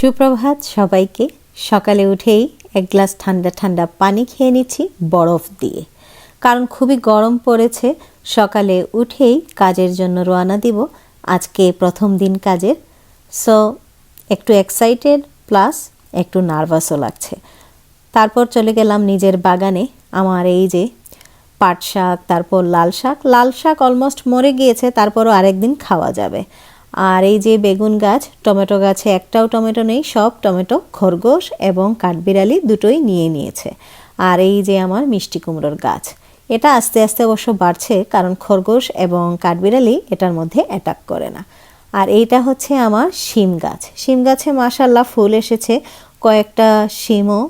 সুপ্রভাত সবাইকে। সকালে উঠেই এক গ্লাস ঠান্ডা ঠান্ডা পানি খেয়ে নিচ্ছি বরফ দিয়ে, কারণ খুবই গরম পড়েছে। সকালে উঠেই কাজের জন্য রওনা দিব, আজকে প্রথম দিন কাজের। সো একটু এক্সাইটেড প্লাস একটু নার্ভাসও লাগছে। তারপর চলে গেলাম নিজের বাগানে। আমার এই যে পাট শাক, তারপর লাল শাক অলমোস্ট মরে গিয়েছে, তারপরও আরেকদিন খাওয়া যাবে। আর এই যে বেগুন গাছ, টমেটো গাছে একটাও টমেটো নেই, সব টমেটো খরগোশ এবং কাঠবিড়ালি দুটোই নিয়ে নিয়েছে। আর এই যে আমার মিষ্টি কুমড়োর গাছ, এটা আস্তে আস্তে অবশ্য বাড়ছে, কারণ খরগোশ এবং কাঠবিড়ালি এটার মধ্যে অ্যাটাক করে না। আর এইটা হচ্ছে আমার শিম গাছ। শিম গাছে মাশাআল্লাহ ফুল এসেছে, কয়েকটা শিমও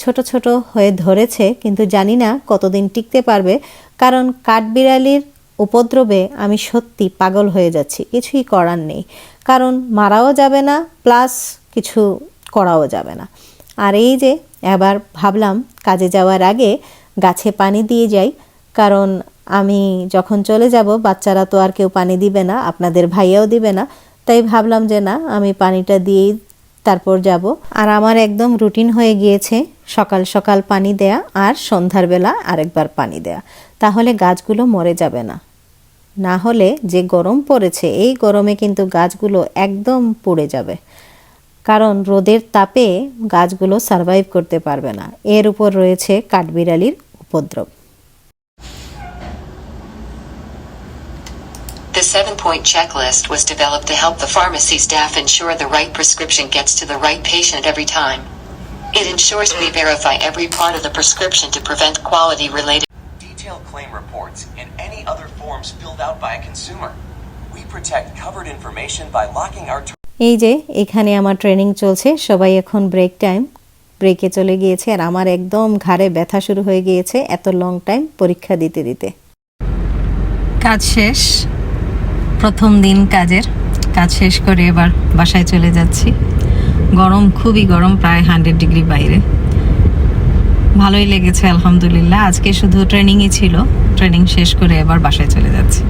ছোট ছোট হয়ে ধরেছে, কিন্তু জানি না কতদিন টিকতে পারবে, কারণ কাঠবিড়ালির উপদ্রবে আমি সত্যি পাগল হয়ে যাচ্ছি। কিছুই করার নেই, কারণ মারাও যাবে না প্লাস কিছু করাও যাবে না। আর এই যে এবার ভাবলাম কাজে যাওয়ার আগে গাছে পানি দিয়ে যাই, কারণ আমি যখন চলে যাব বাচ্চারা তো আর কেউ পানি দিবে না, আপনাদের ভাইয়াও দিবে না। তাই ভাবলাম যে না, আমি পানিটা দিয়েই তারপর যাব। আর আমার একদম রুটিন হয়ে গিয়েছে সকাল সকাল পানি দেয়া আর সন্ধ্যার বেলা আরেকবার পানি দেয়া, তাহলে গাছগুলো মরে যাবে না। না হলে যে গরম পড়েছে, এই গরমে কিন্তু গাছগুলো একদম পুড়ে যাবে, কারণ রোদের তাপে গাছগুলো সার্ভাইভ করতে পারবে না। এর উপর রয়েছে কাঠবিড়ালির উপদ্রব। The 7-point checklist was developed to help the pharmacy staff ensure the right prescription gets to the right patient every time. It ensures we verify every part of the prescription to prevent quality-related detailed claim reports and any other forms filled out by a consumer. We protect covered information by locking our এই যে এখানে আমার training চলছে, সবাই এখন break time, ব্রেকে চলে গিয়েছে। আর আমার একদম ঘাড়ে ব্যথা শুরু হয়ে গিয়েছে এত লং টাইম পরীক্ষা দিতে দিতে। কাজ শেষ, প্রথম দিন কাজের কাজ শেষ করে এবার বাসায় চলে যাচ্ছি। গরম, খুবই গরম, প্রায় 100 ডিগ্রি বাইরে। ভালোই লেগেছে আলহামদুলিল্লাহ। আজকে শুধু ট্রেনিংই ছিল, ট্রেনিং শেষ করে এবার বাসায় চলে যাচ্ছি।